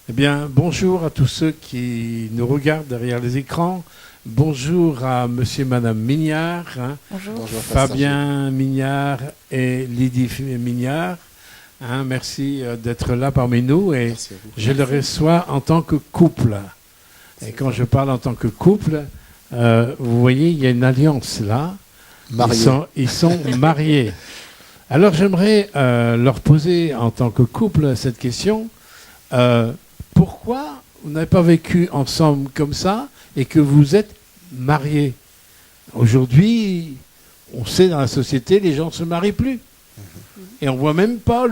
Eh bien, bonjour à tous ceux qui nous regardent derrière les écrans. Bonjour à monsieur et madame Mignard, Bonjour. Bonjour, Fabien Mignard et Lydie Mignard. Merci d'être là parmi nous et Merci à vous. je le reçois en tant que couple. Et quand je parle en tant que couple, vous voyez, il y a une alliance là. Mariés. Ils sont mariés. Alors j'aimerais leur poser en tant que couple cette question. Pourquoi vous n'avez pas vécu ensemble comme ça et que vous êtes mariés? Aujourd'hui, on sait dans la société, les gens ne se marient plus. Et on ne voit même pas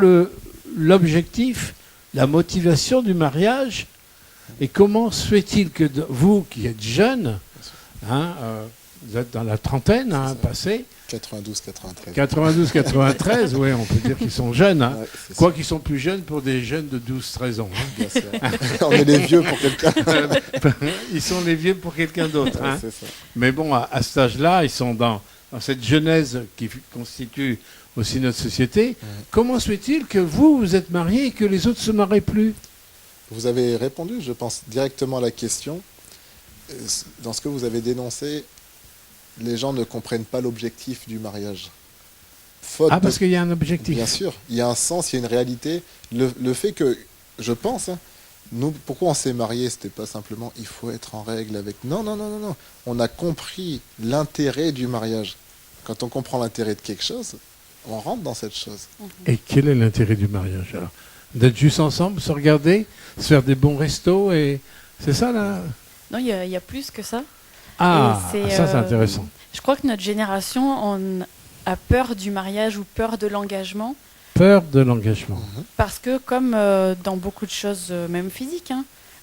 l'objectif, la motivation du mariage. Et comment se fait-il que vous, qui êtes jeunes, vous êtes dans la trentaine passée, 92-93. 92-93, oui, on peut dire qu'ils sont jeunes. Ouais, Quoi qu'ils sont plus jeunes pour des jeunes de 12-13 ans. bien sûr. On est les vieux pour quelqu'un. Ils sont les vieux pour quelqu'un d'autre. Ouais, c'est ça. Mais bon, à cet âge-là, ils sont dans cette genèse qui constitue aussi notre société. Comment se fait-il que vous êtes mariés et que les autres ne se marient plus? Vous avez répondu, je pense, directement à la question. Dans ce que vous avez dénoncé, les gens ne comprennent pas l'objectif du mariage. Parce qu'il y a un objectif. Bien sûr, il y a un sens, il y a une réalité. Le fait que, je pense, nous, pourquoi on s'est mariés, c'était pas simplement il faut être en règle avec. Non. On a compris l'intérêt du mariage. Quand on comprend l'intérêt de quelque chose, on rentre dans cette chose. Et quel est l'intérêt du mariage alors? D'être juste ensemble, se regarder, se faire des bons restos et c'est ça là? Non, il y a plus que ça. Ah, Et ça c'est intéressant. Je crois que notre génération on a peur du mariage ou peur de l'engagement. Peur de l'engagement. Parce que comme dans beaucoup de choses, même physiques,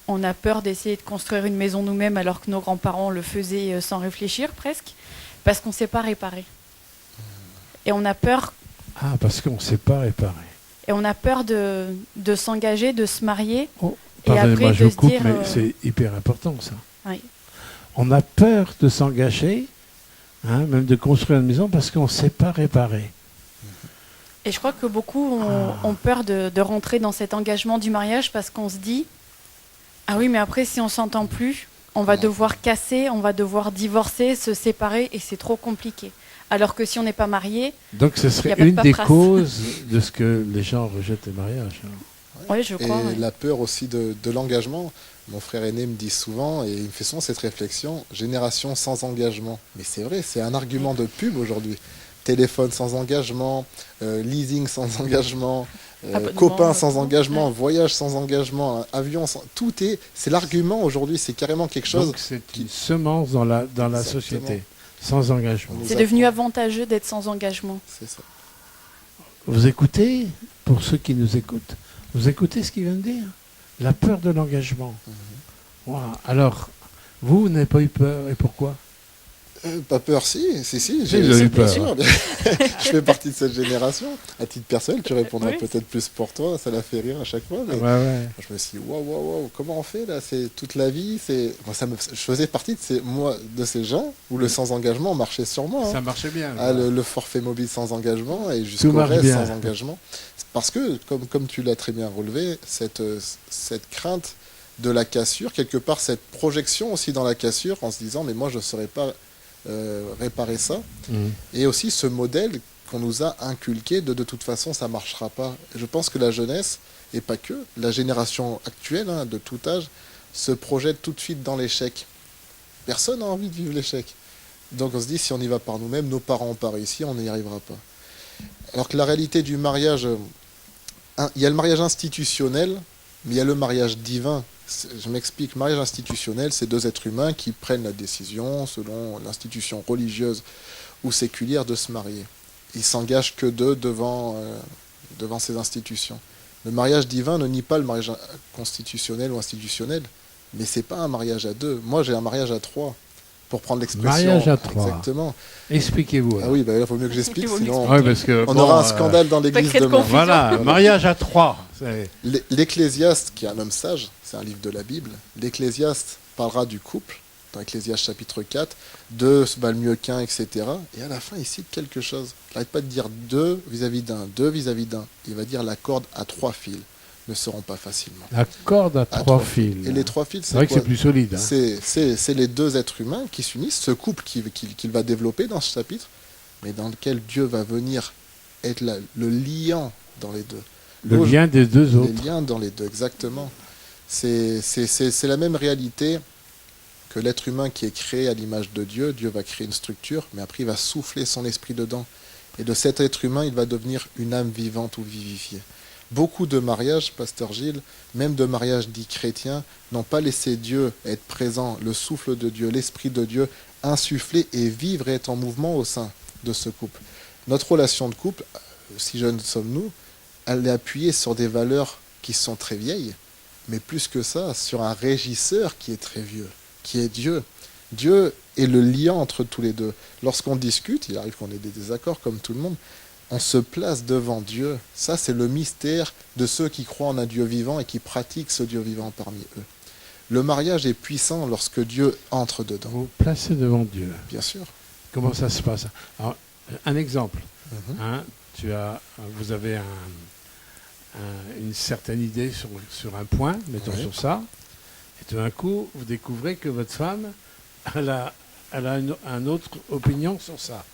on a peur d'essayer de construire une maison nous-mêmes alors que nos grands-parents le faisaient sans réfléchir presque, parce qu'on ne sait pas réparer. Et on a peur. Ah, parce qu'on ne sait pas réparer. Et on a peur de s'engager, de se marier. Oh, et après pardonnez-moi, je de vous se coupe, dire, mais c'est hyper important ça. Oui. On a peur de s'engager, même de construire une maison, parce qu'on ne sait pas réparer. Et je crois que beaucoup ont peur de rentrer dans cet engagement du mariage parce qu'on se dit « Ah oui, mais après, si on ne s'entend plus, on va devoir casser, on va devoir divorcer, se séparer et c'est trop compliqué. » Alors que si on n'est pas marié, donc ce serait une des causes de ce que les gens rejettent les mariages. Oui, je crois. Et la peur aussi de l'engagement. Mon frère aîné me dit souvent, et il me fait souvent cette réflexion, génération sans engagement. Mais c'est vrai, c'est un argument de pub aujourd'hui. Téléphone sans engagement, leasing sans engagement, copain sans engagement, voyage sans engagement, avion sans... C'est l'argument aujourd'hui, c'est carrément quelque chose... Donc c'est une semence dans la société, sans engagement. C'est devenu avantageux d'être sans engagement. C'est ça. Vous écoutez, pour ceux qui nous écoutent, vous écoutez ce qu'il vient de dire? La peur de l'engagement. Wow. Alors, vous n'avez pas eu peur, et pourquoi? Pas peur, si, j'ai eu peur. Sûr. Je fais partie de cette génération. À titre personnel, tu répondras peut-être plus pour toi, ça l'a fait rire à chaque fois. Mais je me suis dit, waouh, comment on fait là? C'est toute la vie. Je faisais partie de ces gens où le sans engagement marchait sur moi. Ça marchait bien. Le forfait mobile sans engagement et jusqu'au reste sans engagement. Parce que, comme tu l'as très bien relevé, cette crainte de la cassure, quelque part cette projection aussi dans la cassure en se disant, mais moi je ne saurais pas réparer ça. Et aussi ce modèle qu'on nous a inculqué de toute façon ça marchera pas. Et je pense que la jeunesse, et pas que, la génération actuelle de tout âge, se projette tout de suite dans l'échec. Personne n'a envie de vivre l'échec. Donc on se dit si on y va par nous-mêmes, nos parents ont pas réussi, on n'y arrivera pas. Alors que la réalité du mariage, il y a le mariage institutionnel, mais il y a le mariage divin. Je m'explique, le mariage institutionnel, c'est deux êtres humains qui prennent la décision, selon l'institution religieuse ou séculière, de se marier. Ils s'engagent que d'eux devant ces institutions. Le mariage divin ne nie pas le mariage constitutionnel ou institutionnel, mais c'est pas un mariage à deux. Moi, j'ai un mariage à trois, pour prendre l'expression. Mariage à trois. Exactement. Expliquez-vous. Ah oui, il faut mieux que j'explique, sinon on aura un scandale dans l'église demain. Voilà, mariage à trois. L'Ecclésiaste, qui est un homme sage, c'est un livre de la Bible, l'Ecclésiaste parlera du couple, dans Ecclésiaste chapitre 4, deux valent mieux qu'un, etc. Et à la fin, il cite quelque chose. Il n'arrête pas de dire deux vis-à-vis d'un, deux vis-à-vis d'un. Il va dire la corde à trois fils. ne seront pas facilement. La corde à trois fils. Et les 3 fils, c'est vrai que c'est plus solide. Hein. C'est les 2 êtres humains qui s'unissent, ce couple qu'il va développer dans ce chapitre, mais dans lequel Dieu va venir être le liant dans les 2. Le lien des 2 autres. Le lien dans les 2, exactement. C'est la même réalité que l'être humain qui est créé à l'image de Dieu. Dieu va créer une structure, mais après il va souffler son esprit dedans. Et de cet être humain, il va devenir une âme vivante ou vivifiée. Beaucoup de mariages, Pasteur Gilles, même de mariages dits chrétiens, n'ont pas laissé Dieu être présent, le souffle de Dieu, l'esprit de Dieu, insuffler et vivre et être en mouvement au sein de ce couple. Notre relation de couple, si jeunes sommes-nous, elle est appuyée sur des valeurs qui sont très vieilles, mais plus que ça, sur un régisseur qui est très vieux, qui est Dieu. Dieu est le lien entre tous les 2. Lorsqu'on discute, il arrive qu'on ait des désaccords comme tout le monde, on se place devant Dieu. Ça, c'est le mystère de ceux qui croient en un Dieu vivant et qui pratiquent ce Dieu vivant parmi eux. Le mariage est puissant lorsque Dieu entre dedans. Vous placez devant Dieu. Bien sûr. Comment ça se passe? Alors, un exemple. Mm-hmm. Vous avez une certaine idée sur un point, mettons sur ça, et tout d'un coup, vous découvrez que votre femme, elle a une autre opinion sur ça.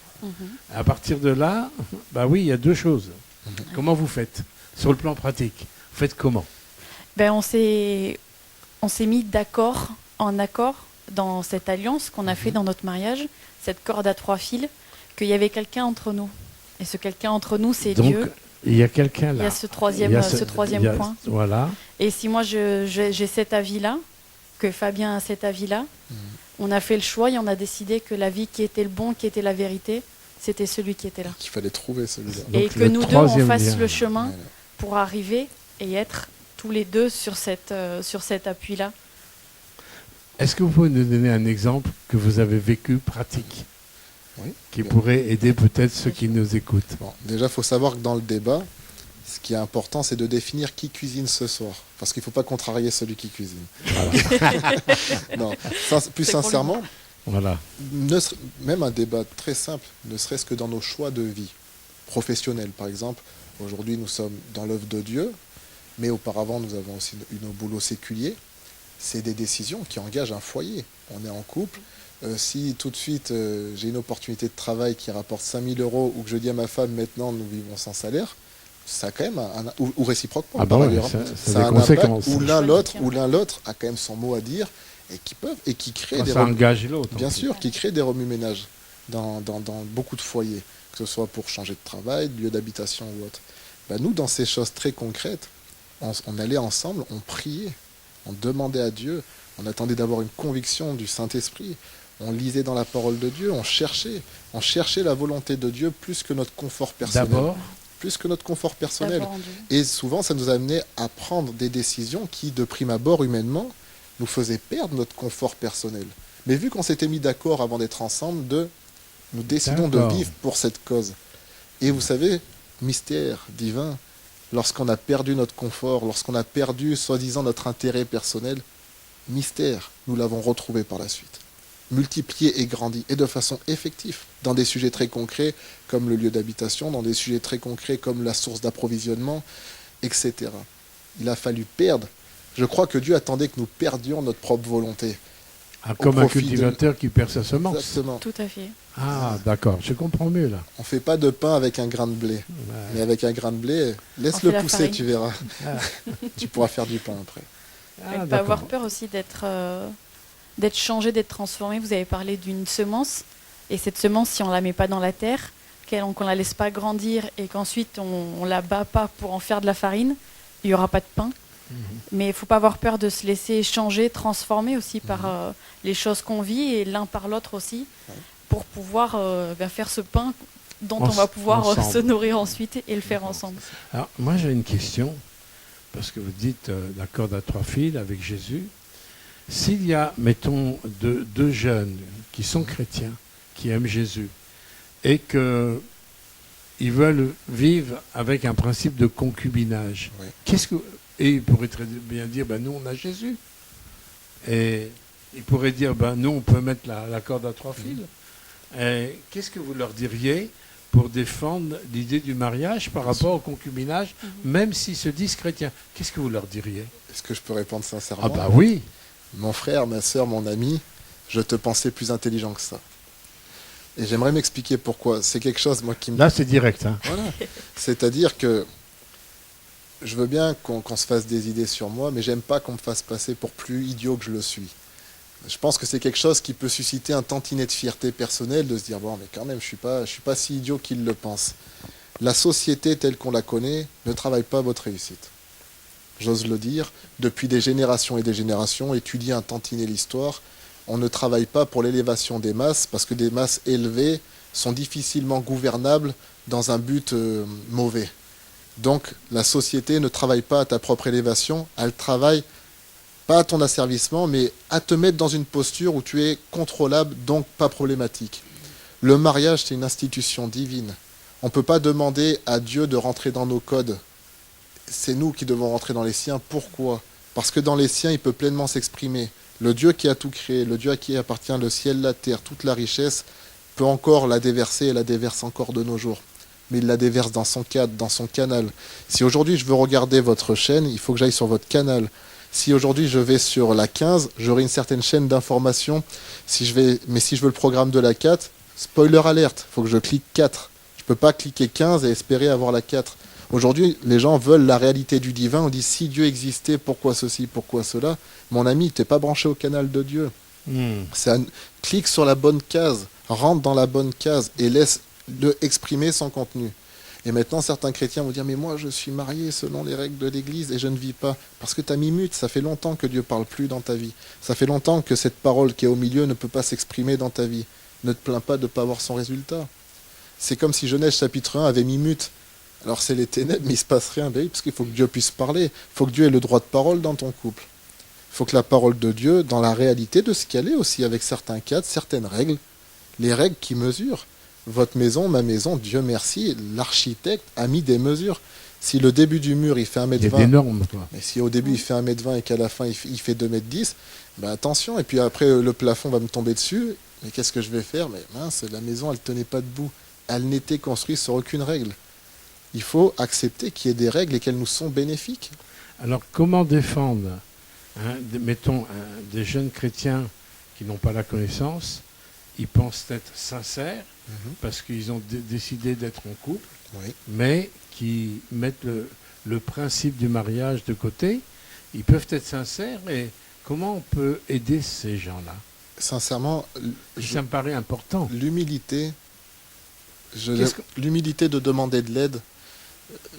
À partir de là, il y a 2 choses. Comment vous faites sur le plan pratique? Vous faites comment? On s'est mis en accord dans cette alliance qu'on a fait dans notre mariage, cette corde à 3 fils, qu'il y avait quelqu'un entre nous. Et ce quelqu'un entre nous, c'est Dieu. Donc, il y a quelqu'un là. Il y a ce troisième point. Voilà. Et si moi j'ai cet avis-là, que Fabien a cet avis-là, on a fait le choix et on a décidé que la vie qui était le bon, qui était la vérité, c'était celui qui était là. Qu'il fallait trouver celui-là. Et donc, que nous 2, on fasse lien. le chemin pour arriver et être tous les 2 sur cet appui-là. Est-ce que vous pouvez nous donner un exemple que vous avez vécu pratique, qui pourrait aider peut-être ceux qui nous écoutent? Déjà, il faut savoir que dans le débat, ce qui est important, c'est de définir qui cuisine ce soir. Parce qu'il ne faut pas contrarier celui qui cuisine. Voilà. Non, plus sincèrement, même un débat très simple, ne serait-ce que dans nos choix de vie professionnels. Par exemple, aujourd'hui, nous sommes dans l'œuvre de Dieu, mais auparavant, nous avons aussi nos boulots séculiers. C'est des décisions qui engagent un foyer. On est en couple. Si tout de suite, j'ai une opportunité de travail qui rapporte 5 000 € ou que je dis à ma femme, maintenant, nous vivons sans salaire, ça a quand même ou réciproquement. Ça a des conséquences. Où l'un l'autre a quand même son mot à dire et qui crée ça engage l'autre. Bien sûr, qui crée des remue-ménages dans beaucoup de foyers, que ce soit pour changer de travail, de lieu d'habitation ou autre. Nous, dans ces choses très concrètes, on allait ensemble, on priait, on demandait à Dieu, on attendait d'avoir une conviction du Saint-Esprit, on lisait dans la parole de Dieu, on cherchait la volonté de Dieu plus que notre confort personnel. D'abord. Plus que notre confort personnel. Et souvent, ça nous a amené à prendre des décisions qui, de prime abord, humainement, nous faisaient perdre notre confort personnel. Mais vu qu'on s'était mis d'accord avant d'être ensemble, nous décidons de vivre pour cette cause. Et vous savez, mystère divin, lorsqu'on a perdu notre confort, lorsqu'on a perdu, soi-disant, notre intérêt personnel, mystère, nous l'avons retrouvé par la suite. Multiplié et grandi, et de façon effective, dans des sujets très concrets comme le lieu d'habitation, dans des sujets très concrets comme la source d'approvisionnement, etc. Il a fallu perdre. Je crois que Dieu attendait que nous perdions notre propre volonté. Comme un cultivateur qui perd sa semence. Exactement. Tout à fait. Ah, d'accord, je comprends mieux là. On ne fait pas de pain avec un grain de blé. Mais avec un grain de blé, laisse-le pousser, tu verras. Tu pourras faire du pain après. Il ne pas avoir peur aussi d'être changé, d'être transformé. Vous avez parlé d'une semence. Et cette semence, si on ne la met pas dans la terre, qu'on ne la laisse pas grandir et qu'ensuite on ne la bat pas pour en faire de la farine, il n'y aura pas de pain. Mais il ne faut pas avoir peur de se laisser changer, transformer aussi par les choses qu'on vit et l'un par l'autre aussi, pour pouvoir faire ce pain dont on va pouvoir se nourrir ensuite et le faire ensemble. Alors, moi j'ai une question, parce que vous dites la corde à 3 fils avec Jésus. S'il y a, mettons, deux jeunes qui sont chrétiens, qui aiment Jésus, et qu'ils veulent vivre avec un principe de concubinage, et ils pourraient très bien dire, nous on a Jésus. Et ils pourraient dire, nous on peut mettre la corde à 3 fils. Et qu'est-ce que vous leur diriez pour défendre l'idée du mariage par rapport au concubinage, même s'ils se disent chrétiens. Qu'est-ce que vous leur diriez? Est-ce que je peux répondre sincèrement? Ah bah oui. Mon frère, ma sœur, mon ami, je te pensais plus intelligent que ça. Et j'aimerais m'expliquer pourquoi. C'est quelque chose, moi, qui me... Là, c'est direct. Hein. Voilà. C'est-à-dire que je veux bien qu'on se fasse des idées sur moi, mais j'aime pas qu'on me fasse passer pour plus idiot que je le suis. Je pense que c'est quelque chose qui peut susciter un tantinet de fierté personnelle, de se dire, bon, mais quand même, je suis pas si idiot qu'il le pense. La société telle qu'on la connaît ne travaille pas votre réussite. J'ose le dire, depuis des générations et des générations, étudier un tantinet l'histoire, on ne travaille pas pour l'élévation des masses, parce que des masses élevées sont difficilement gouvernables dans un but mauvais. Donc la société ne travaille pas à ta propre élévation, elle travaille pas à ton asservissement, mais à te mettre dans une posture où tu es contrôlable, donc pas problématique. Le mariage, c'est une institution divine. On ne peut pas demander à Dieu de rentrer dans nos codes. C'est nous qui devons rentrer dans les siens. Pourquoi? Parce que dans les siens, il peut pleinement s'exprimer. Le Dieu qui a tout créé, le Dieu à qui appartient le ciel, la terre, toute la richesse, peut encore la déverser et la déverse encore de nos jours. Mais il la déverse dans son cadre, dans son canal. Si aujourd'hui je veux regarder votre chaîne, il faut que j'aille sur votre canal. Si aujourd'hui je vais sur la 15, j'aurai une certaine chaîne d'information. Mais si je veux le programme de la 4, spoiler alerte, il faut que je clique 4. Je ne peux pas cliquer 15 et espérer avoir la 4. Aujourd'hui, les gens veulent la réalité du divin. On dit, si Dieu existait, pourquoi ceci, pourquoi cela? Mon ami, tu n'es pas branché au canal de Dieu. Clique sur la bonne case, rentre dans la bonne case et laisse-le exprimer son contenu. Et maintenant, certains chrétiens vont dire, mais moi, je suis marié selon les règles de l'Église et je ne vis pas. Parce que tu as mis mute, ça fait longtemps que Dieu ne parle plus dans ta vie. Ça fait longtemps que cette parole qui est au milieu ne peut pas s'exprimer dans ta vie. Ne te plains pas de ne pas avoir son résultat. C'est comme si Genèse chapitre 1 avait mis mute. Alors c'est les ténèbres, mais il ne se passe rien. Ben oui, parce qu'il faut que Dieu puisse parler. Il faut que Dieu ait le droit de parole dans ton couple. Il faut que la parole de Dieu, dans la réalité de ce qu'elle est aussi, avec certains cadres, certaines règles, les règles qui mesurent. Votre maison, ma maison, Dieu merci, l'architecte a mis des mesures. Si le début du mur, il fait 1m20... Il y a des normes, quoi. Mais si au début, il fait 1m20 et qu'à la fin, il fait 2m10, ben attention. Et puis après, le plafond va me tomber dessus. Mais qu'est-ce que je vais faire? Mais mince, la maison, elle ne tenait pas debout. Elle n'était construite sur aucune règle. Il faut accepter qu'il y ait des règles et qu'elles nous sont bénéfiques. Alors, comment défendre, mettons, des jeunes chrétiens qui n'ont pas la connaissance, ils pensent être sincères, parce qu'ils ont décidé d'être en couple, mais qui mettent le principe du mariage de côté. Ils peuvent être sincères, et comment on peut aider ces gens-là? Sincèrement, ça me paraît important. L'humilité de demander de l'aide.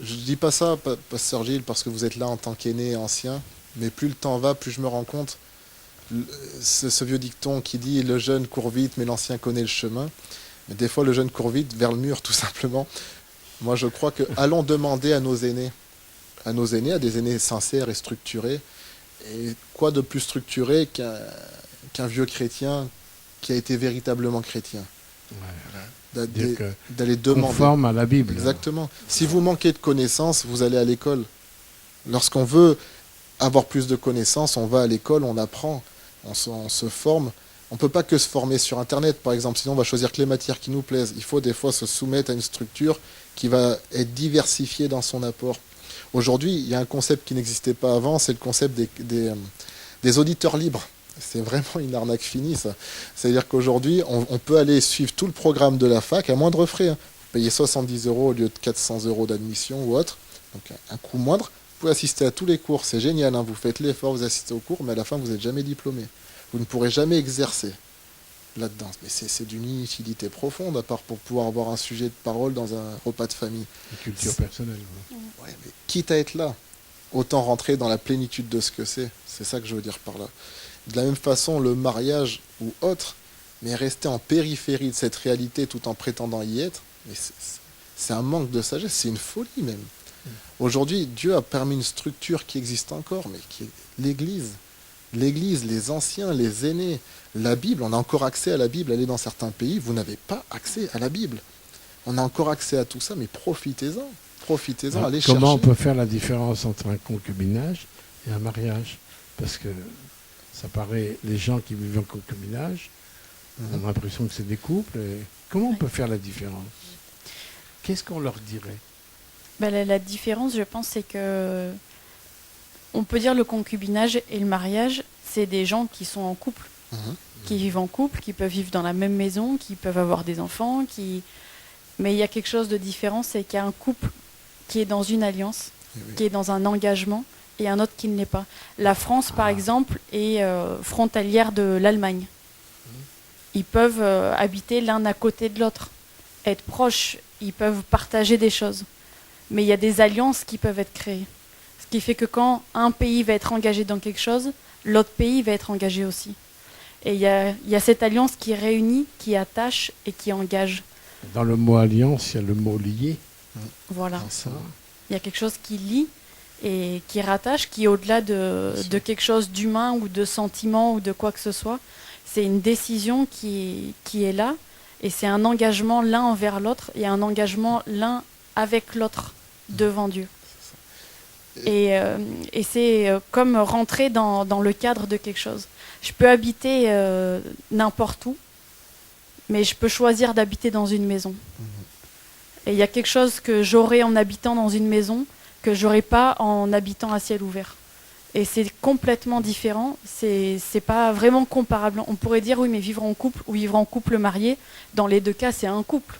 Je ne dis pas ça, Pasteur Gilles, parce que vous êtes là en tant qu'aîné et ancien, mais plus le temps va, plus je me rends compte, ce vieux dicton qui dit « le jeune court vite, mais l'ancien connaît le chemin ». Mais des fois, le jeune court vite vers le mur, tout simplement. Moi, je crois que allons demander à nos aînés, à des aînés sincères et structurés. Et quoi de plus structuré qu'un vieux chrétien qui a été véritablement chrétien? D'aller demander. Conforme à la Bible. Exactement. Si vous manquez de connaissances, vous allez à l'école. Lorsqu'on veut avoir plus de connaissances, on va à l'école, on apprend, on se forme. On ne peut pas que se former sur Internet, par exemple, sinon on va choisir que les matières qui nous plaisent. Il faut des fois se soumettre à une structure qui va être diversifiée dans son apport. Aujourd'hui, il y a un concept qui n'existait pas avant, c'est le concept des auditeurs libres. C'est vraiment une arnaque finie, ça. C'est-à-dire qu'aujourd'hui, on peut aller suivre tout le programme de la fac à moindre frais. Vous payez 70 € au lieu de 400 € d'admission ou autre, donc un coût moindre. Vous pouvez assister à tous les cours, c'est génial, vous faites l'effort, vous assistez aux cours, mais à la fin, vous n'êtes jamais diplômé. Vous ne pourrez jamais exercer là-dedans. Mais c'est d'une inutilité profonde, à part pour pouvoir avoir un sujet de parole dans un repas de famille. Une culture personnelle. Ouais, mais quitte à être là, autant rentrer dans la plénitude de ce que c'est. C'est ça que je veux dire par là. De la même façon, le mariage ou autre, mais rester en périphérie de cette réalité tout en prétendant y être, mais c'est un manque de sagesse, c'est une folie même. Aujourd'hui, Dieu a permis une structure qui existe encore, mais qui est l'Église. L'Église, les anciens, les aînés, la Bible, on a encore accès à la Bible. Allez dans certains pays, vous n'avez pas accès à la Bible. On a encore accès à tout ça, mais profitez-en. Profitez-en, allez chercher. Comment on peut faire la différence entre un concubinage et un mariage? Parce que ça paraît, les gens qui vivent en concubinage, on a l'impression que c'est des couples. Et comment on peut faire la différence? qu'est-ce qu'on leur dirait? La différence, je pense, c'est que on peut dire le concubinage et le mariage, c'est des gens qui sont en couple, qui vivent en couple, qui peuvent vivre dans la même maison, qui peuvent avoir des enfants, mais il y a quelque chose de différent, c'est qu'il y a un couple qui est dans une alliance, qui est dans un engagement, et un autre qui ne l'est pas. La France, par exemple, est frontalière de l'Allemagne. Ils peuvent habiter l'un à côté de l'autre, être proches, ils peuvent partager des choses. Mais il y a des alliances qui peuvent être créées. Ce qui fait que quand un pays va être engagé dans quelque chose, l'autre pays va être engagé aussi. Et il y a cette alliance qui réunit, qui attache et qui engage. Dans le mot alliance, il y a le mot lié. Voilà. Il y a quelque chose qui lie et qui rattache, qui est au-delà de quelque chose d'humain ou de sentiment ou de quoi que ce soit. C'est une décision qui est là et c'est un engagement l'un envers l'autre et un engagement l'un avec l'autre devant Dieu. Et c'est comme rentrer dans le cadre de quelque chose. Je peux habiter n'importe où, mais je peux choisir d'habiter dans une maison. Et il y a quelque chose que j'aurai en habitant dans une maison que j'aurai pas en habitant à ciel ouvert. Et c'est complètement différent, c'est pas vraiment comparable. On pourrait dire oui, mais vivre en couple ou vivre en couple marié, dans les deux cas c'est un couple,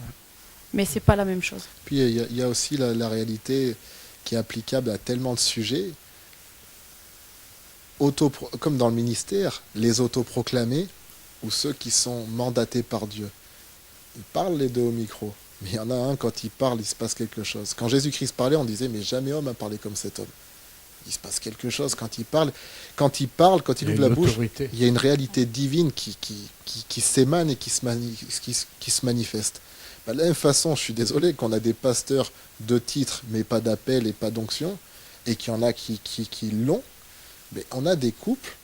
mais c'est pas la même chose. Puis il y a aussi la réalité qui est applicable à tellement de sujets. Comme dans le ministère, les autoproclamés ou ceux qui sont mandatés par Dieu. Ils parlent les deux au micro, mais il y en a un, quand il parle, il se passe quelque chose. Quand Jésus-Christ parlait, on disait, mais jamais homme a parlé comme cet homme. Il se passe quelque chose quand il parle. Quand il ouvre la bouche, il y a une réalité divine qui s'émane et qui se manifeste. De la même façon, je suis désolé qu'on a des pasteurs de titre, mais pas d'appel et pas d'onction, et qu'il y en a qui l'ont, mais on a des couples.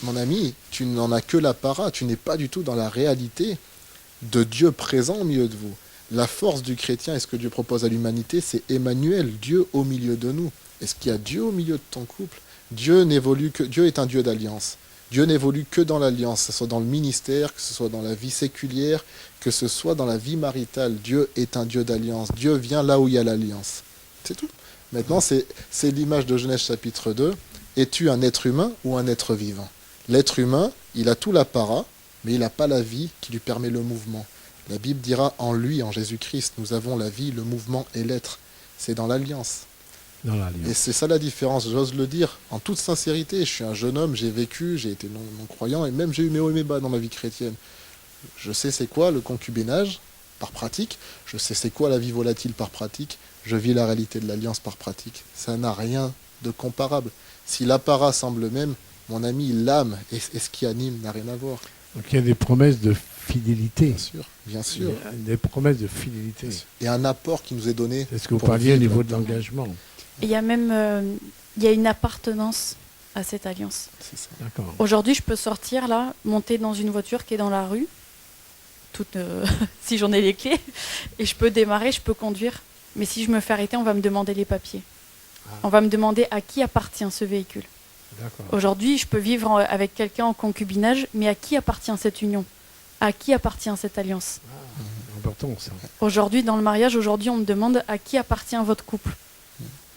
Mon ami, tu n'en as que l'apparat, tu n'es pas du tout dans la réalité de Dieu présent au milieu de vous. La force du chrétien et ce que Dieu propose à l'humanité, c'est Emmanuel, Dieu au milieu de nous. Est-ce qu'il y a Dieu au milieu de ton couple? Dieu est un Dieu d'alliance. Dieu n'évolue que dans l'alliance, que ce soit dans le ministère, que ce soit dans la vie séculière, que ce soit dans la vie maritale. Dieu est un Dieu d'alliance. Dieu vient là où il y a l'alliance. C'est tout. Maintenant, c'est l'image de Genèse chapitre 2. Es-tu un être humain ou un être vivant? L'être humain, il a tout l'apparat, mais il n'a pas la vie qui lui permet le mouvement. La Bible dira en lui, en Jésus-Christ, nous avons la vie, le mouvement et l'être. C'est dans l'alliance. Et c'est ça la différence, j'ose le dire, en toute sincérité. Je suis un jeune homme, j'ai vécu, j'ai été non-croyant, et même j'ai eu mes hauts et mes bas dans ma vie chrétienne. Je sais c'est quoi le concubinage, par pratique. Je sais c'est quoi la vie volatile, par pratique. Je vis la réalité de l'alliance, par pratique. Ça n'a rien de comparable. Si l'apparat semble même, mon ami, l'âme et ce qui anime n'a rien à voir. Donc il y a des promesses de fidélité. Bien sûr. Il y a des promesses de fidélité. Et un apport qui nous est donné. C'est ce que vous parliez au niveau de l'engagement. Il y a même il y a une appartenance à cette alliance. C'est ça. D'accord. Aujourd'hui, je peux sortir là, monter dans une voiture qui est dans la rue, si j'en ai les clés, et je peux démarrer, je peux conduire. Mais si je me fais arrêter, on va me demander les papiers. On va me demander à qui appartient ce véhicule. D'accord. Aujourd'hui, je peux vivre avec quelqu'un en concubinage, mais à qui appartient cette union? À qui appartient cette alliance? Important ça. Aujourd'hui, dans le mariage, on me demande à qui appartient votre couple.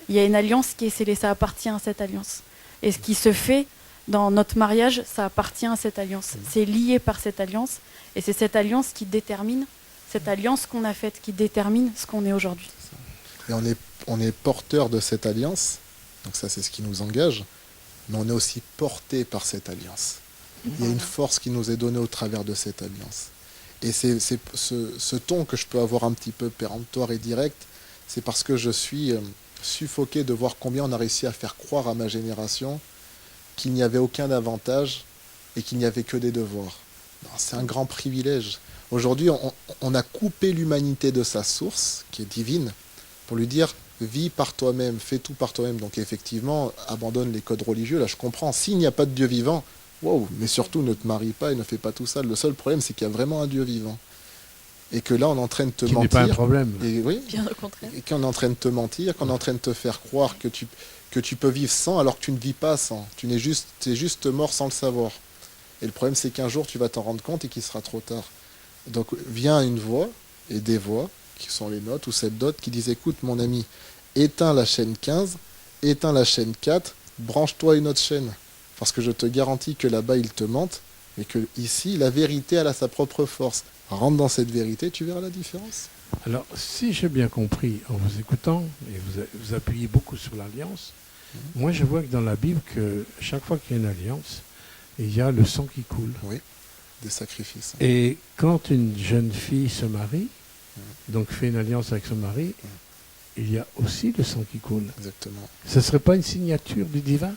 Il y a une alliance qui est scellée, ça appartient à cette alliance. Et ce qui se fait dans notre mariage, ça appartient à cette alliance. C'est lié par cette alliance, et c'est cette alliance qui détermine, cette alliance qu'on a faite, qui détermine ce qu'on est aujourd'hui. Et on est porteur de cette alliance, donc ça c'est ce qui nous engage, mais on est aussi porté par cette alliance. Il y a une force qui nous est donnée au travers de cette alliance. Et c'est ce ton que je peux avoir un petit peu péremptoire et direct, c'est parce que je suis suffoqué de voir combien on a réussi à faire croire à ma génération qu'il n'y avait aucun avantage et qu'il n'y avait que des devoirs. C'est un grand privilège. Aujourd'hui, on a coupé l'humanité de sa source, qui est divine, pour lui dire « vis par toi-même, fais tout par toi-même ». Donc effectivement, abandonne les codes religieux. Là, je comprends. S'il n'y a pas de Dieu vivant, wow, mais surtout ne te marie pas et ne fais pas tout ça. Le seul problème, c'est qu'il y a vraiment un Dieu vivant. Et que là, on est en train de te mentir. Qui n'est pas un problème. Bien au contraire. Et qu'on est en train de te mentir, qu'on est en train de te faire croire que tu peux vivre sans, alors que tu ne vis pas sans. Tu es juste mort sans le savoir. Et le problème, c'est qu'un jour, tu vas t'en rendre compte et qu'il sera trop tard. Donc, vient une voix et des voix qui sont les nôtres, ou cette dot, qui disent, écoute mon ami, éteins la chaîne 15, éteins la chaîne 4, branche-toi une autre chaîne. Parce que je te garantis que là-bas, il te mentent, et que ici, la vérité, elle a sa propre force. Rentre dans cette vérité, tu verras la différence. Alors, si j'ai bien compris en vous écoutant, et vous appuyez beaucoup sur l'alliance, moi je vois que dans la Bible, que chaque fois qu'il y a une alliance, il y a le sang qui coule. Oui, des sacrifices. Et quand une jeune fille se marie, donc fait une alliance avec son mari, il y a aussi le sang qui coule. Exactement. Ce ne serait pas une signature du divin?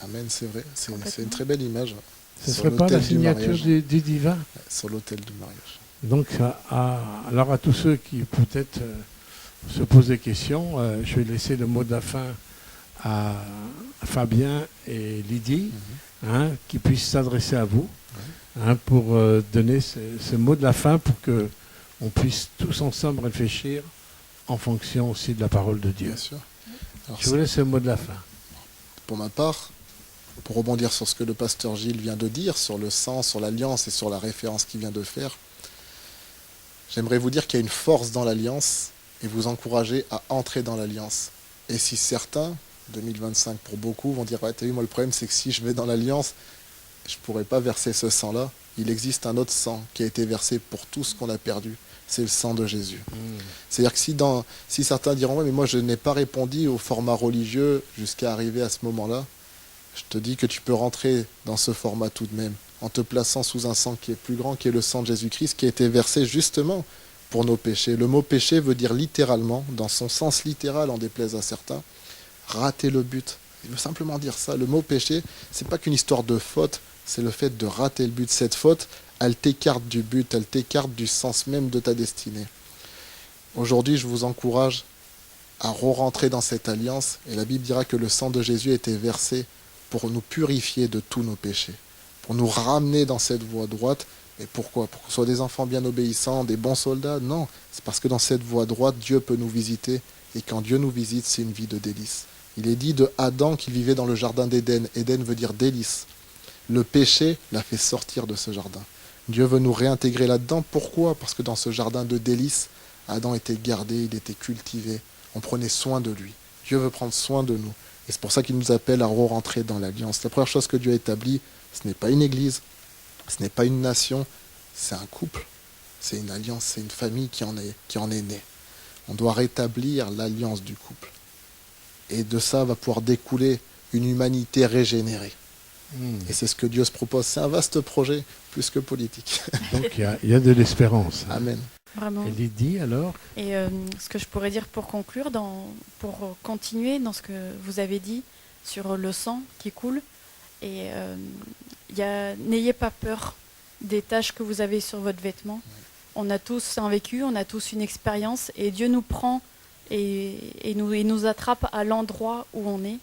Amen, c'est vrai. C'est une très belle image. Ce ne serait pas la signature du divin? Sur l'autel du mariage. Donc, alors à tous ceux qui peut-être se posent des questions, je vais laisser le mot de la fin à Fabien et Lydie, qui puissent s'adresser à vous, pour donner ce mot de la fin pour qu'on puisse tous ensemble réfléchir en fonction aussi de la parole de Dieu. Bien sûr. Alors, je vous laisse le mot de la fin. Pour ma part, pour rebondir sur ce que le pasteur Gilles vient de dire, sur le sang, sur l'alliance et sur la référence qu'il vient de faire, j'aimerais vous dire qu'il y a une force dans l'alliance et vous encourager à entrer dans l'alliance. Et si certains, 2025 pour beaucoup, vont dire « Ouais, t'as vu, moi le problème c'est que si je vais dans l'alliance, je ne pourrais pas verser ce sang-là. » Il existe un autre sang qui a été versé pour tout ce qu'on a perdu. C'est le sang de Jésus. C'est-à-dire que si certains diront « Ouais, mais moi je n'ai pas répondu au format religieux jusqu'à arriver à ce moment-là », je te dis que tu peux rentrer dans ce format tout de même, en te plaçant sous un sang qui est plus grand, qui est le sang de Jésus-Christ, qui a été versé justement pour nos péchés. Le mot péché veut dire littéralement, dans son sens littéral, en déplaise à certains, rater le but. Il veut simplement dire ça. Le mot péché, c'est pas qu'une histoire de faute, c'est le fait de rater le but. Cette faute, elle t'écarte du but, elle t'écarte du sens même de ta destinée. Aujourd'hui, je vous encourage à re-rentrer dans cette alliance, et la Bible dira que le sang de Jésus a été versé pour nous purifier de tous nos péchés, pour nous ramener dans cette voie droite. Et pourquoi? Pour qu'on soit des enfants bien obéissants, des bons soldats? Non, c'est parce que dans cette voie droite, Dieu peut nous visiter, et quand Dieu nous visite, c'est une vie de délices. Il est dit de Adam qu'il vivait dans le jardin d'Éden. Éden veut dire délice. Le péché l'a fait sortir de ce jardin. Dieu veut nous réintégrer là-dedans. Pourquoi? Parce que dans ce jardin de délices, Adam était gardé, il était cultivé. On prenait soin de lui. Dieu veut prendre soin de nous. Et c'est pour ça qu'il nous appelle à re-rentrer dans l'alliance. La première chose que Dieu a établie, ce n'est pas une église, ce n'est pas une nation, c'est un couple. C'est une alliance, c'est une famille qui en est née. On doit rétablir l'alliance du couple. Et de ça va pouvoir découler une humanité régénérée. Et c'est ce que Dieu se propose. C'est un vaste projet, plus que politique. Donc il y a de l'espérance. Amen. Vraiment. Et Lydie, alors? Et ce que je pourrais dire pour conclure, pour continuer dans ce que vous avez dit sur le sang qui coule, et n'ayez pas peur des taches que vous avez sur votre vêtement. On a tous un vécu, on a tous une expérience, et Dieu nous prend et nous attrape à l'endroit où on est.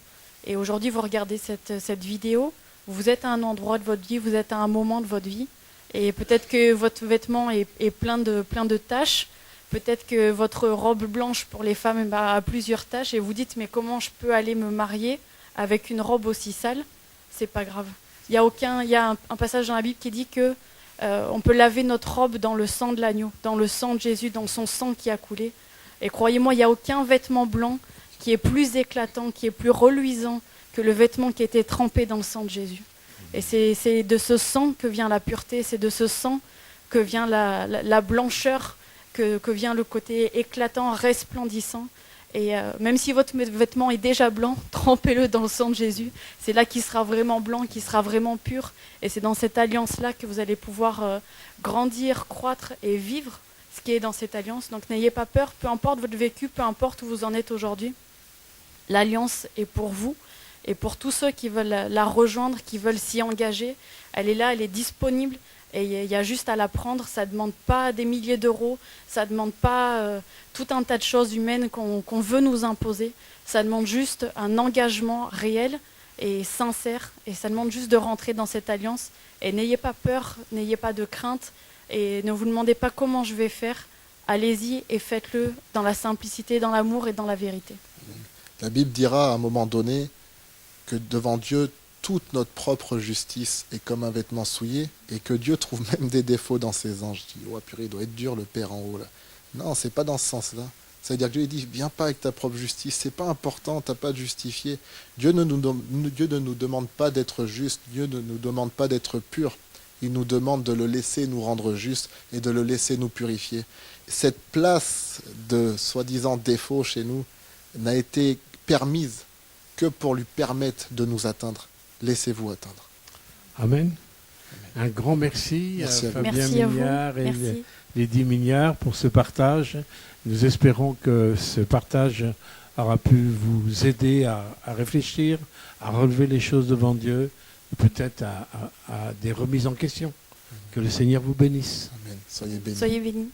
Et aujourd'hui, vous regardez cette vidéo, vous êtes à un endroit de votre vie, vous êtes à un moment de votre vie, et peut-être que votre vêtement est plein de taches, peut-être que votre robe blanche pour les femmes a plusieurs taches, et vous dites, mais comment je peux aller me marier avec une robe aussi sale? C'est pas grave. Il y a un passage dans la Bible qui dit que on peut laver notre robe dans le sang de l'agneau, dans le sang de Jésus, dans son sang qui a coulé. Et croyez-moi, il n'y a aucun vêtement blanc qui est plus éclatant, qui est plus reluisant que le vêtement qui était trempé dans le sang de Jésus. Et c'est de ce sang que vient la pureté, c'est de ce sang que vient la blancheur, que vient le côté éclatant, resplendissant. Et même si votre vêtement est déjà blanc, trempez-le dans le sang de Jésus. C'est là qu'il sera vraiment blanc, qu'il sera vraiment pur. Et c'est dans cette alliance-là que vous allez pouvoir grandir, croître et vivre ce qui est dans cette alliance. Donc n'ayez pas peur, peu importe votre vécu, peu importe où vous en êtes aujourd'hui. L'alliance est pour vous et pour tous ceux qui veulent la rejoindre, qui veulent s'y engager. Elle est là, elle est disponible. Et il y a juste à la prendre, ça ne demande pas des milliers d'euros, ça ne demande pas tout un tas de choses humaines qu'on veut nous imposer, ça demande juste un engagement réel et sincère, et ça demande juste de rentrer dans cette alliance. Et n'ayez pas peur, n'ayez pas de crainte, et ne vous demandez pas comment je vais faire, allez-y et faites-le dans la simplicité, dans l'amour et dans la vérité. La Bible dira à un moment donné que devant Dieu, toute notre propre justice est comme un vêtement souillé, et que Dieu trouve même des défauts dans ses anges. Je dis, ouais, purée, il doit être dur le Père en haut là. Non, c'est pas dans ce sens-là. C'est-à-dire que Dieu dit, viens pas avec ta propre justice, c'est pas important, t'as pas à te justifier. Dieu ne nous demande pas d'être juste, Dieu ne nous demande pas d'être pur. Il nous demande de le laisser nous rendre juste et de le laisser nous purifier. Cette place de soi-disant défaut chez nous n'a été permise que pour lui permettre de nous atteindre. Laissez-vous atteindre. Amen. Un grand merci, à Fabien Mignard et Lydie Mignard pour ce partage. Nous espérons que ce partage aura pu vous aider à réfléchir, à relever les choses devant Dieu, et peut-être à des remises en question. Que le Seigneur vous bénisse. Amen. Soyez bénis. Soyez bénis.